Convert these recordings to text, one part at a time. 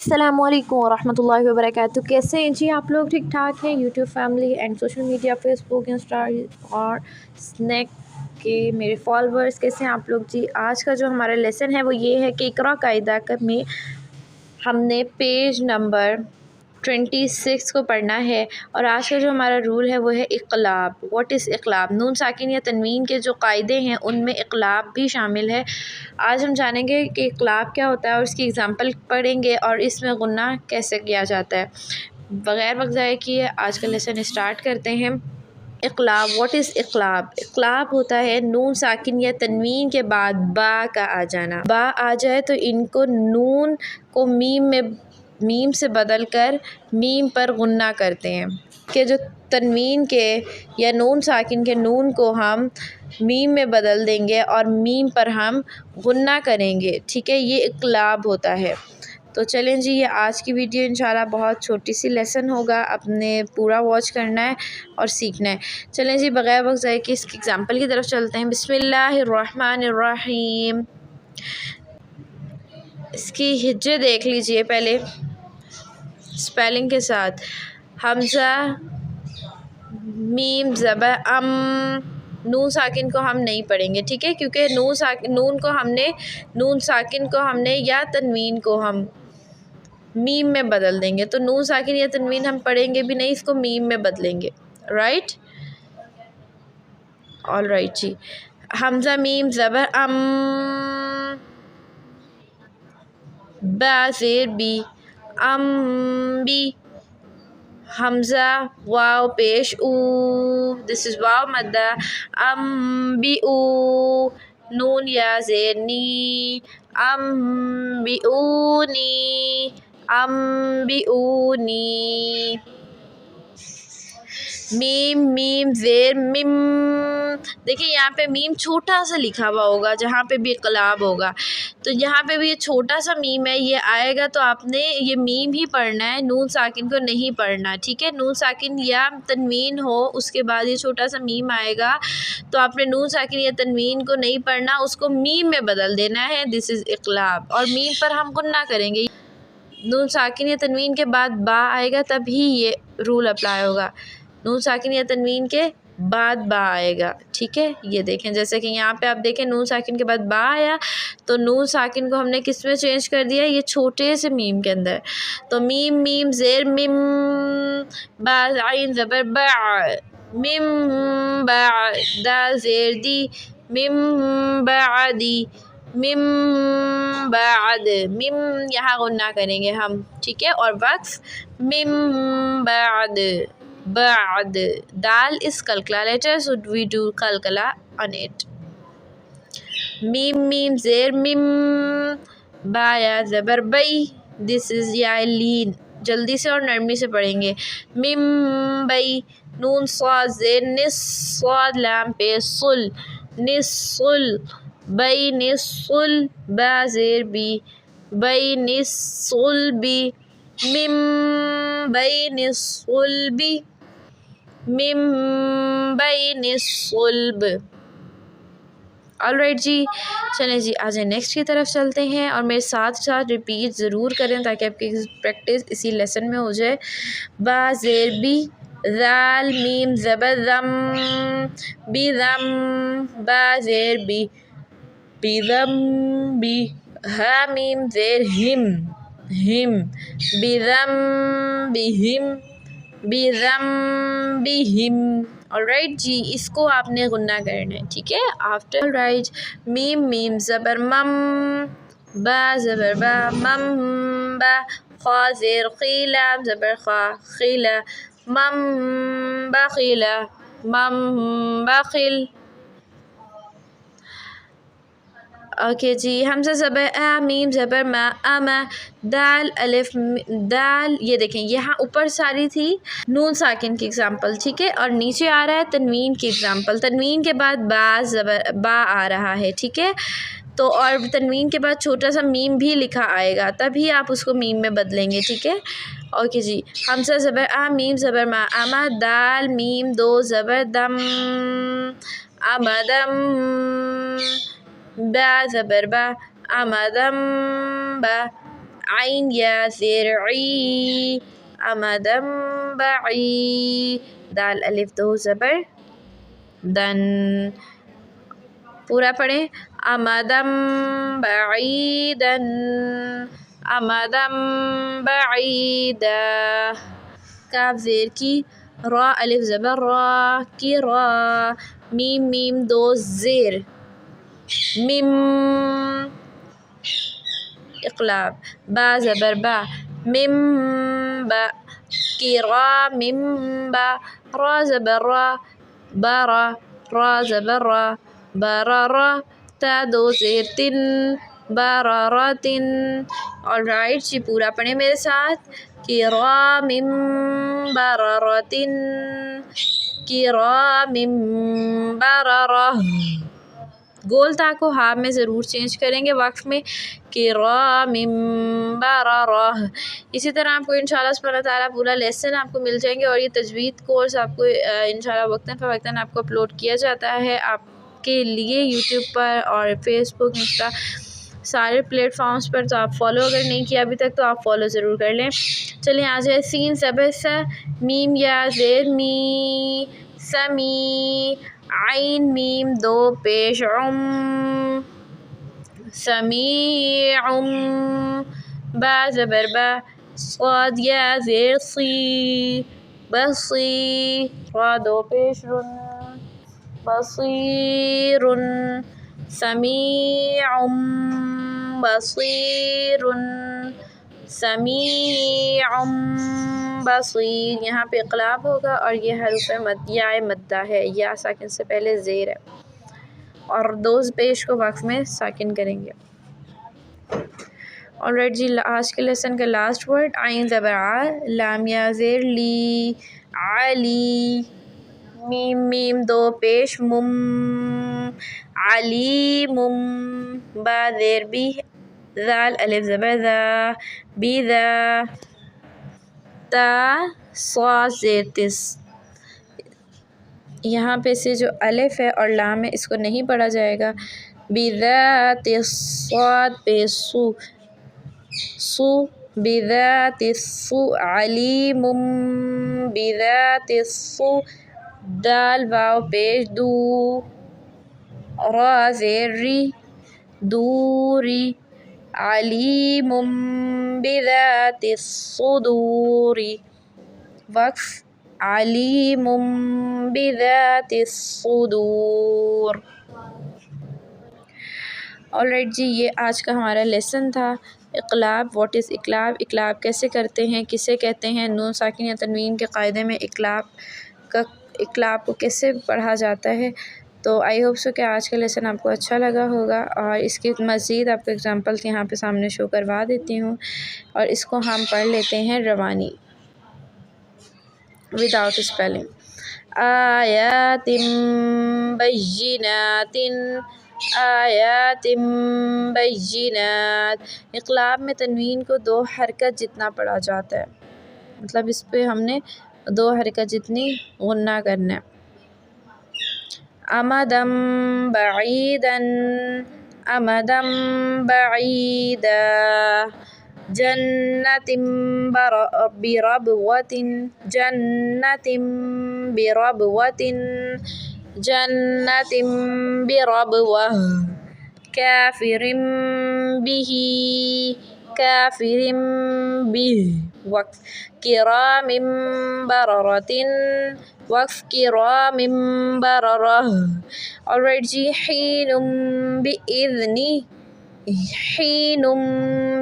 अस्सलाम वालेकुम वरहमतुल्लाहि वबरकातुहू। कैसे हैं जी आप लोग? ठीक ठाक हैं? YouTube family and social media Facebook Insta और स्नैक के मेरे फॉलोअर्स कैसे हैं आप लोग जी? आज का जो हमारा लेसन है वो ये है कि इक़रा कायदा में हमने पेज नंबर 26 को पढ़ना है। और आज का जो हमारा रूल है वो है इक़लाब। What is इक़लाब? नून साकिन या तनवीन के जो कायदे हैं उनमें इक़लाब भी शामिल है। आज हम जानेंगे कि इक़लाब क्या होता है और इसकी एग्ज़ाम्पल पढ़ेंगे और इसमें गुन्ना कैसे किया जाता है। बग़ैर वक्त ज़ाया किए आज का लेसन स्टार्ट करते हैं। इक़लाब, व्हाट इज़ इक़लाब? इक़लाब होता है नून साकिन या तनवीन के बाद बा का आ जाना। बा आ जाए तो इनको नून को मीम से बदल कर मीम पर गुन्ना करते हैं कि जो तनवीन के या नून साकिन के नून को हम मीम में बदल देंगे और मीम पर हम गुन्ना करेंगे। ठीक है, ये इक़लाब होता है। तो चलें जी, ये आज की वीडियो इंशाल्लाह बहुत छोटी सी लेसन होगा, आपने पूरा वॉच करना है और सीखना है। चलें जी, बग़ैर वक्त ज़ाया कि इसकी एग्ज़ाम्पल की तरफ चलते हैं। बिस्मिल्लाहिर्रहमानिर्रहीम। इसकी हिज्जे देख लीजिए पहले स्पेलिंग के साथ। हमज़ा मीम ज़बर नून साकिन को हम नहीं पढ़ेंगे, ठीक है, क्योंकि नून साकिन को हमने या तनवीन को हम मीम में बदल देंगे। तो नून साकिन या तनवीन हम पढ़ेंगे भी नहीं, इसको मीम में बदलेंगे। राइट, ऑल राइट जी। हमज़ा मीम ज़बर बा ज़ेर बी बी। हमज़ा वाव पेश ऊ, दिस इज़ वाव मद्दा बी ऊ। नून या ज़ेर नी बी ऊ नी। मीम ज़ेर मिम। देखिए यहाँ पे मीम छोटा सा लिखा हुआ होगा जहाँ पे भी इक़लाब होगा, तो यहाँ पे भी ये छोटा सा मीम है, ये आएगा तो आपने ये मीम ही पढ़ना है, नून साकिन को नहीं पढ़ना। ठीक है, नून साकिन या तनवीन हो उसके बाद ये छोटा सा मीम आएगा तो आपने नून साकिन या तनवीन को नहीं पढ़ना, उसको मीम में बदल देना है। दिस इज़ इक़लाब। और मीम पर हम गुन्ना करेंगे। नून साकिन या तनवीन के बाद बा आएगा तभी ये रूल अप्लाई होगा। नून साकिन या तनवीन के बाद बा आएगा। ठीक है, ये देखें, जैसे कि यहाँ पे आप देखें नून साकिन के बाद बा आया तो नून साकिन को हमने किस में चेंज कर दिया, ये छोटे से मीम के अंदर। तो मीम ज़ेर मिम, बा आइन ज़बर बा, मिम बा, दाल ज़ेर दी, मिम बादी, मिम बाद, मिम यहाँ गुन्ना करेंगे हम। ठीक है, और वक्फ मिम बाद। Dal is kalkala letter, so we do kalkala on it. Mim zer mim, ba ya zabar bay, this is ya लीन। जल्दी से और नरमी से पढ़ेंगे। मिम बई, नून स्वाद ज़ेर निस, स्वाद लाम पे सुल, निसुल, बई निसुल, बा ज़ेर बी, बई निसुल बी, मिम बई निसुल बी, मिम बैनि सुल्ब। ऑलराइट जी, चलें जी, आज नेक्स्ट की तरफ चलते हैं और मेरे साथ साथ रिपीट ज़रूर करें ताकि आपकी प्रैक्टिस इसी लेसन में हो जाए। बा ज़ेर बी, ज़ाल मीम ज़बर ज़म, बी ज़म, बा ज़ेर बी, बी ज़म बी। हा मीम ज़ेर हिम, बी ज़म बी हिम, बिज़म बिहिम। ऑलराइट जी, इसको आपने गुन्ना करना है। ठीक है, आफ्टर ऑलराइट। मीम ज़बर मम, बा ज़बर बा, मम बा, ख़ा ज़ेर ख़ीला ज़बर ख़ा, ख़ीला, मम बख़ीला, मम बख़िल। ओके जी, हमज़ा ज़बर आ, मीम ज़बर मा, अमा, दाल अलिफ दाल। ये देखें यहाँ ऊपर सारी थी नून साकिन की एग्ज़ाम्पल, ठीक है, और नीचे आ रहा है तनवीन की एग्ज़ाम्पल। तनवीन के बाद बा आ रहा है, ठीक है, तो और तनवीन के बाद छोटा सा मीम भी लिखा आएगा, तभी आप उसको मीम में बदलेंगे। ठीक है, ओके जी। हमज़ा ज़बर आ, मीम ज़बर मा, अमा, दाल मीम दो ज़बर दम, अमदम, बा ज़बर बा, अमदम बा, عین یا زیر عی امدم بعی دال الف دو زبر دن پورا پڑھیں امدم بعیدن امدم بعیدا کاف زیر کی را الف زبر را کی را میم میم دو زیر میم اقلاب با زبر با میم با کی را میم با را زبر را بارا را زبر را برارا تا دو زیر تن براراتن alright جی پورا پڑھیں میرے ساتھ کرام برراتن کرام بررہ گول تا کو ہاں میں ضرور چینج کریں گے وقف میں کرام بررہ. اسی طرح آپ کو انشاءاللہ سبحانہ تعالیٰ پورا لیسن آپ کو مل جائیں گے اور یہ تجوید کورس آپ کو انشاءاللہ وقتاً فوقتاً آپ کو اپلوڈ کیا جاتا ہے آپ کے لیے یوٹیوب پر اور فیس بک انسٹا سارے پلیٹ فارمز پر. تو آپ فالو اگر نہیں کیا ابھی تک تو آپ فالو ضرور کر لیں. چلیں آ جائے سین زبر سا میم یا زیر می سمی عین میم دو پیش سمیع با زبر با صاد یا زیر صی بصی را دو پیش رن بصیر سمیع بصیر سمیع بصیر. یہاں پہ اقلاب ہوگا اور یہ حروف مدیہ مدہ ہے یا ساکن سے پہلے زیر ہے اور دو پیش کو وقف میں ساکن کریں گے. alright جی آج کے لیسن کا لاسٹ ورڈ عین زبر آ لام یا زیر لی علی میم میم دو پیش مم علیم با زیر بی ذال الف زبر ذا بی ذا تا صاد زیر تس. یہاں پہ سے جو الف ہے اور لام ہے اس کو نہیں پڑھا جائے گا. بذات الصاد پہ سو سو بذات السو علیم بذات السو دال واو پیش دو را زیر ری دوری علیم بذات الصدور وقف علیم بذات الصدور. alright جی یہ آج کا ہمارا لیسن تھا. اقلاب واٹ از اقلاب اقلاب کیسے کرتے ہیں کسے کہتے ہیں نون ساکن یا تنوین کے قاعدے میں اقلاب کو کیسے پڑھا جاتا ہے. تو آئی ہوپ سو کہ آج کا لیسن آپ کو اچھا لگا ہوگا اور اس کی مزید آپ کو اگزامپلس یہاں پہ سامنے شو کروا دیتی ہوں اور اس کو ہم پڑھ لیتے ہیں روانی وداؤٹ اسپیلنگ. آیات بینات آیات بینات. اقلاب میں تنوین کو دو حرکت جتنا پڑھا جاتا ہے مطلب اس پہ ہم نے دو حرکت جتنی غنہ کرنا ہے. امدم بعیدن امدم بعیدا جنت بربوۃ جنت بربوۃ جنت بربوہ کافر به کافر به وقف کرام بررۃ وقف کرام بررہ. alright جی حین بإذن حین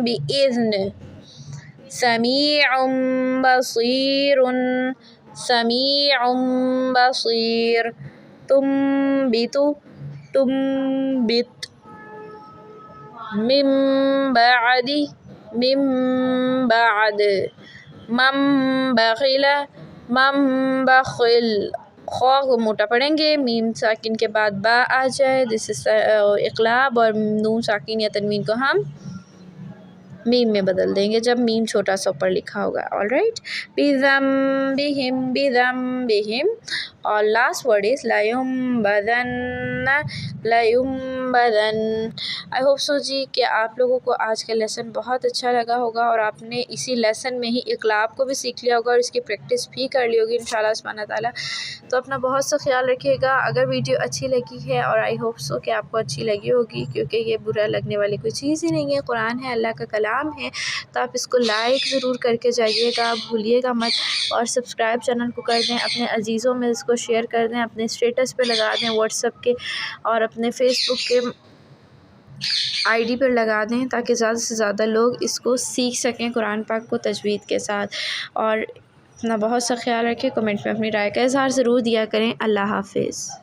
بإذن سمیع بصیر سمیع بصیر تنبت تنبت من بعد من بعد من بخل من بخل. خواہ کو موٹا پڑھیں گے میم ساکن کے بعد با آ جائے جس سے اقلاب اور نون ساکن یا تنوین کو ہم میم میں بدل دیں گے جب میم چھوٹا سا اوپر لکھا ہوگا. alright بذنبہم بذنبہم اور لاسٹ ورڈ از لَيُنبَذَنَّ لَيُنبَذَنَّ۔ آئی ہوپ سو جی کہ آپ لوگوں کو آج کا لیسن بہت اچھا لگا ہوگا اور آپ نے اسی لیسن میں ہی اقلاب کو بھی سیکھ لیا ہوگا اور اس کی پریکٹس بھی کر لی ہوگی انشاءاللہ سبحانہ تعالیٰ۔ تو اپنا بہت سا خیال رکھیے گا۔ اگر ویڈیو اچھی لگی ہے اور آئی ہوپ سو کہ آپ کو اچھی لگی ہوگی، کیونکہ یہ برا لگنے والی کوئی چیز ہی نہیں ہے، قرآن ہے، اللہ کا کلام ہے، تو آپ اس کو لائک ضرور کر کے جائیے گا، بھولیے گا مت، اور سبسکرائب چینل کو کر دیں، اپنے عزیزوں میں اس کو شیئر کر دیں، اپنے اسٹیٹس پہ لگا دیں، واٹس ایپ کے اور اپنے فیس بک کے آئی ڈی پر لگا دیں، تاکہ زیادہ سے زیادہ لوگ اس کو سیکھ سکیں قرآن پاک کو تجوید کے ساتھ۔ اور اپنا بہت سا خیال رکھیں، کمنٹ میں اپنی رائے کا اظہار ضرور دیا کریں۔ اللہ حافظ۔